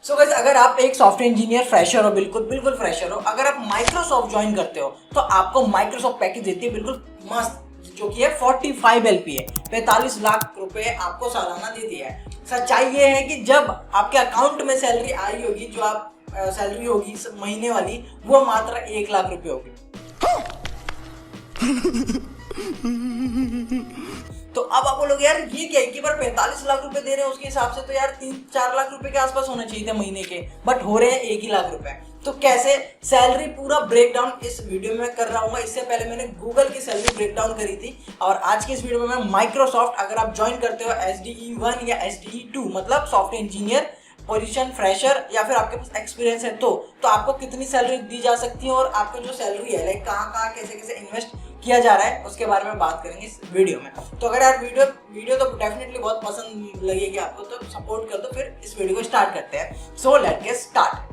So guys, अगर आप एक सॉफ्टवेयर इंजीनियर फ्रेशर हो, बिल्कुल बिल्कुल फ्रेशर हो, अगर आप माइक्रोसॉफ्ट ज्वाइन करते हो तो आपको माइक्रोसॉफ्ट पैकेज देती है बिल्कुल मस्त, जो कि है 45 LPA, 45 लाख रुपए आपको सालाना देती है। सच्चाई ये है कि जब आपके अकाउंट में सैलरी आई होगी, जो आप सैलरी होगी महीने वाली, वो मात्र 1 लाख रुपए होगी। तो अब आप बोलोगे यार ये क्या है कि बार 45 लाख रुपए दे रहे हैं, उसके हिसाब से तो यार 3-4 लाख रुपए के आसपास होना चाहिए थे महीने के, बट हो रहे हैं 1 ही लाख रुपए। तो कैसे सैलरी पूरा ब्रेक डाउन इस वीडियो में कर रहा हूँ। इससे पहले मैंने गूगल की सैलरी ब्रेक डाउन करी थी, और आज की इस वीडियो में मैं माइक्रोसॉफ्ट, अगर आप ज्वाइन करते हो SDE1 या SDE2 मतलब सॉफ्टवेयर इंजीनियर पोजीशन फ्रेशर, या फिर आपके पास एक्सपीरियंस है तो आपको कितनी सैलरी दी जा सकती है, और आपका जो सैलरी है लाइक कहाँ कहाँ कैसे कैसे इन्वेस्ट किया जा रहा है, उसके बारे में बात करेंगे इस वीडियो में। तो अगर यार वीडियो तो डेफिनेटली बहुत पसंद लगेगी आपको, तो सपोर्ट कर दो। फिर इस वीडियो को स्टार्ट करते हैं। So let's get start.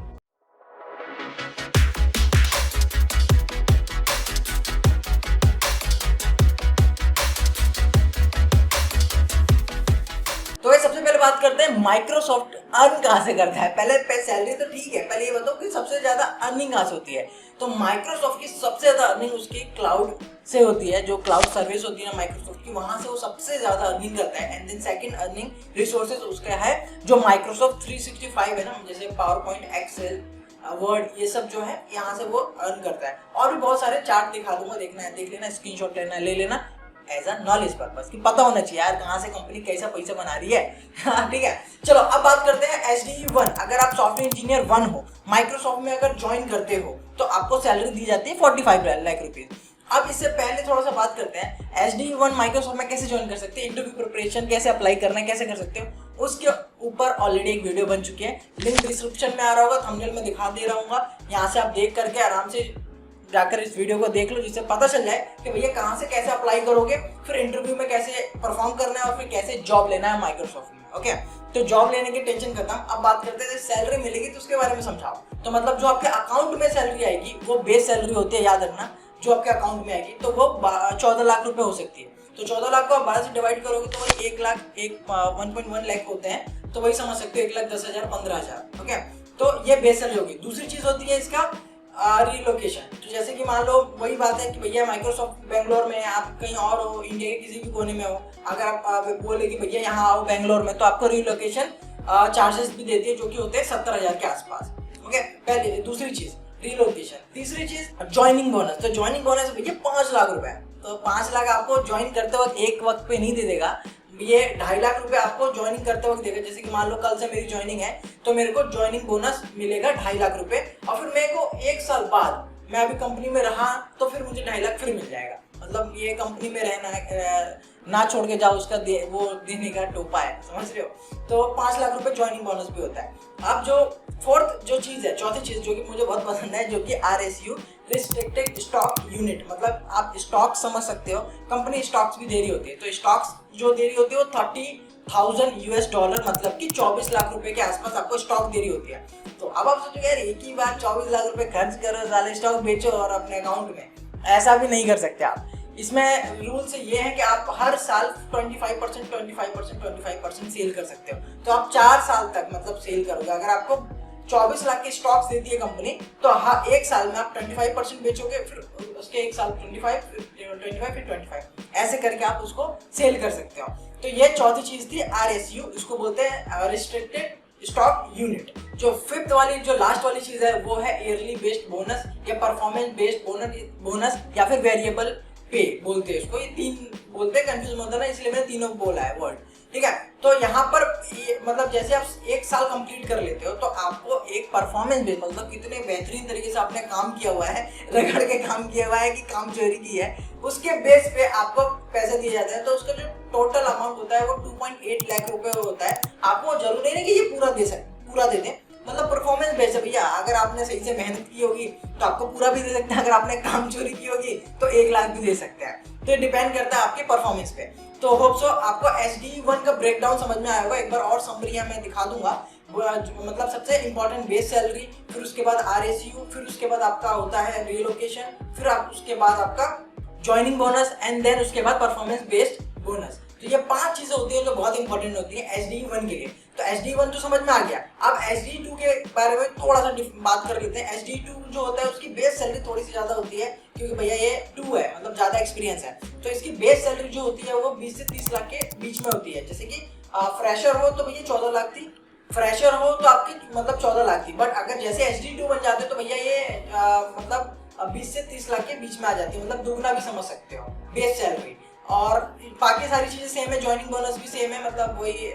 तो ये सबसे पहले बात करते हैं माइक्रोसॉफ्ट अर्न कहाँ से करता है। पहले सैलरी तो ठीक है, पहले ये बताओ कि सबसे ज्यादा अर्निंग कहाँ से होती है। तो माइक्रोसॉफ्ट की सबसे ज्यादा अर्निंग उसकी क्लाउड से होती है, जो क्लाउड सर्विस होती है ना माइक्रोसॉफ्ट की, वहां से वो सबसे ज्यादा अर्निंग करता है। And then second earning resources उसका है जो माइक्रोसॉफ्ट 365 है ना, जैसे पावर पॉइंट, एक्सेल, वर्ड, ये सब जो है यहाँ से वो अर्न करता है। और भी बहुत सारे चार्ट दिखा दूंगा, देखना है देख लेना, स्क्रीनशॉट लेना ले लेना, एज अ नॉलेज पर्पस की पता होना चाहिए यार कहाँ से कंपनी कैसा पैसा बना रही है। ठीक है, चलो अब बात करते हैं SDE1। अगर आप सॉफ्टवेयर इंजीनियर 1 हो, माइक्रोसॉफ्ट में अगर ज्वाइन करते हो, तो आपको सैलरी दी जाती है 45 लाख रुपीज। अब इससे पहले थोड़ा सा बात करते हैं SDE1 माइक्रोसॉफ्ट में कैसे ज्वाइन कर सकते हैं, इंटरव्यू प्रिपरेशन कैसे अप्लाई करना है, कैसे कर सकते हो, उसके ऊपर ऑलरेडी एक वीडियो बन चुकी है, लिंक डिस्क्रिप्शन में आ रहा होगा, थंबनेल में दिखा दे रहा हूँ, यहाँ से आप देख करके आराम से जाकर इस वीडियो को देख लो, जिससे पता चल जाए कि भैया कहाँ से कैसे अप्लाई करोगे, फिर इंटरव्यू में कैसे परफॉर्म करना है, और फिर कैसे जॉब लेना है माइक्रोसॉफ्ट में। ओके, तो जॉब लेने की टेंशन खत्म। अब बात करते हैं सैलरी मिलेगी तो उसके बारे में समझाओ। तो मतलब जो आपके अकाउंट में सैलरी आएगी वो बेस सैलरी होती है, याद रखना। जो आपके अकाउंट में आएगी तो वो 14 लाख रुपए हो सकती है। तो 14 लाख को आप 12 से डिवाइड करोगे तो वही 1.1 लाख होते हैं, तो वही समझ सकते हो 1,10,000 15,000। ओके, तो ये बेस सैलरी होगी। दूसरी चीज होती है इसका रिलोकेशन। तो जैसे कि मान लो वही बात है कि भैया माइक्रोसॉफ्ट बेंगलोर में, आप कहीं और हो, इंडिया के किसी भी कोने में हो, अगर आप बोले कि भैया यहाँ आओ बेंगलोर में, तो आपको रिलोकेशन चार्जेस भी देती है, जो कि होते हैं 70,000 के आसपास। ओके, पहले दूसरी चीज रिलोकेशन। तीसरी चीज ज्वाइनिंग बोनस। तो ज्वाइनिंग बोनस भैया 5 लाख रुपए। तो 5 लाख आपको ज्वाइन करते वक्त एक वक्त पे नहीं दे देगा, ये 2.5 लाख रुपए आपको ज्वाइनिंग करते वक्त देगा। जैसे कि मान लो कल से मेरी ज्वाइनिंग है, तो मेरे को ज्वाइनिंग बोनस मिलेगा 2.5 लाख रुपए, और फिर मेरे को 1 साल बाद मैं अभी कंपनी में रहा तो फिर मुझे 2.5 लाख फिर मिल जाएगा। मतलब ये कंपनी में रहना है, ना छोड़ के जाओ, उसका वो देने का टोपा है, समझ रहे हो। तो 5 लाख रुपए ज्वाइनिंग बोनस भी होता है। अब जो फोर्थ जो चीज है, चौथी चीज जो कि मुझे बहुत पसंद है, जो कि RSU रिस्ट्रिक्टेड स्टॉक यूनिट। मतलब आप स्टॉक समझ सकते हो, कंपनी स्टॉक्स भी दे रही होती है। तो स्टॉक्स जो दे रही होती है वो $30,000 मतलब कि 24 लाख रुपए के आसपास आपको स्टॉक दे रही होती है। तो अब आप सोचो यार एक ही बार 24 लाख रुपए खर्च करो, साले स्टॉक बेचो और अपने अकाउंट में, ऐसा भी नहीं कर सकते आप। इसमें रूल से ये है कि आप हर साल 25% सेल कर सकते हो। तो आप 4 साल तक मतलब सेल करोगे। अगर आपको 24 लाख के स्टॉक्स देती है कंपनी, तो हाँ, एक साल में आप 25% बेचोगे, फिर उसके एक साल 25, फिर 25, ऐसे करके आप उसको सेल कर सकते हो। तो ये चौथी चीज थी RSU, इसको बोलते हैं रिस्ट्रिक्टेड स्टॉक यूनिट। जो फिफ्थ वाली, जो लास्ट वाली चीज है, वो है ईयरली बेस्ड बोनस या परफॉर्मेंस बेस्ड बोनस या फिर वेरिएबल पे बोलते हैं इसको। ये 3 बोलते हैं, कंफ्यूज होता है ना, इसलिए मैंने तीनों बोला है वर्ड। ठीक है, तो यहाँ पर मतलब जैसे आप 1 साल कंप्लीट कर लेते हो, तो आपको एक परफॉर्मेंस बेस, मतलब कितने बेहतरीन तरीके से आपने काम किया हुआ है, रगड़ के काम किया हुआ है कि काम चोरी की है, उसके बेस पे आपको पैसे दिए जाते हैं। तो उसका जो टोटल अमाउंट होता है वो 2.8 लाख रुपए होता है। आपको जरूरी नहीं कि ये पूरा दे दें, मतलब परफॉर्मेंस बेस है भैया। अगर आपने सही से मेहनत की होगी तो आपको पूरा भी दे सकते हैं, अगर आपने काम चोरी की होगी तो 1 लाख भी दे सकते हैं। तो ये डिपेंड करता है आपके परफॉर्मेंस पे। तो होप सो आपको SDE1 का ब्रेकडाउन समझ में आया होगा। एक बार और समरी मैं दिखा दूंगा। मतलब सबसे इंपॉर्टेंट बेस सैलरी, फिर उसके बाद RSU, फिर उसके बाद आपका होता है रिलोकेशन, फिर उसके बाद आपका ज्वाइनिंग बोनस, एंड देन उसके बाद परफॉर्मेंस बेस्ड बोनस। तो ये 5 चीजें होती हैं जो बहुत इंपॉर्टेंट होती है SDE1 के लिए। तो SD1 तो समझ में आ गया। अब SD2 के बारे में थोड़ा सा बात कर लेते हैं। SD2 जो होता है उसकी बेस सैलरी थोड़ी सी ज्यादा होती है, क्योंकि भैया ये 2 है, मतलब ज्यादा एक्सपीरियंस है, तो इसकी बेस सैलरी जो होती है वो 20 से 30 लाख के बीच में होती है। जैसे कि फ्रेशर हो तो भैया 14 लाख थी, फ्रेशर हो तो आपकी मतलब 14 लाख थी, बट अगर जैसे SD2 बन जाते तो भैया ये मतलब 20 से 30 लाख के बीच में आ जाती है, मतलब दुगना भी समझ सकते हो बेस सैलरी। और बाकी सारी चीजें सेम है, ज्वाइनिंग बोनस भी सेम है, मतलब वही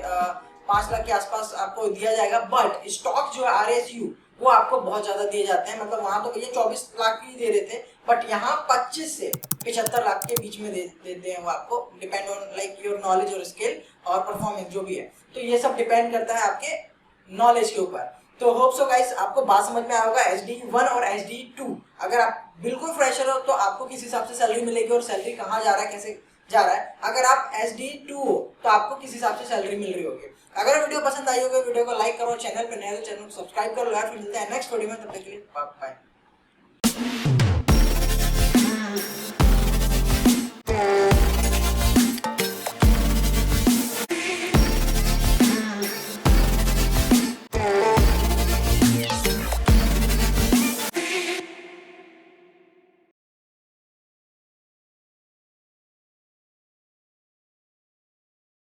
5 लाख के आसपास आपको दिया जाएगा। बट स्टॉक जो है RSU वो आपको बहुत ज्यादा दिए जाते हैं, मतलब वहां तो भैया 24 लाख ही दे रहे थे, बट यहाँ 25 से 75 लाख के बीच में देते हैं वो आपको, depend on like your knowledge और स्किल और परफॉर्मेंस जो भी है। तो ये सब डिपेंड करता है आपके नॉलेज के ऊपर। तो होप सो गाइस आपको बात समझ में आया होगा SD1 और SD2। अगर आप बिल्कुल फ्रेशर हो तो आपको किस हिसाब से सैलरी मिलेगी और सैलरी कहाँ जा रहा है, कैसे जा रहा है। अगर आप SD2 हो तो आपको किस हिसाब से सैलरी मिल रही होगी। अगर वीडियो पसंद आई होगी वीडियो को लाइक करो, चैनल पे नए हो तो चैनल को सब्सक्राइब करो यार। फिर मिलते हैं नेक्स्ट वीडियो में, तब तक के लिए बाय बाय।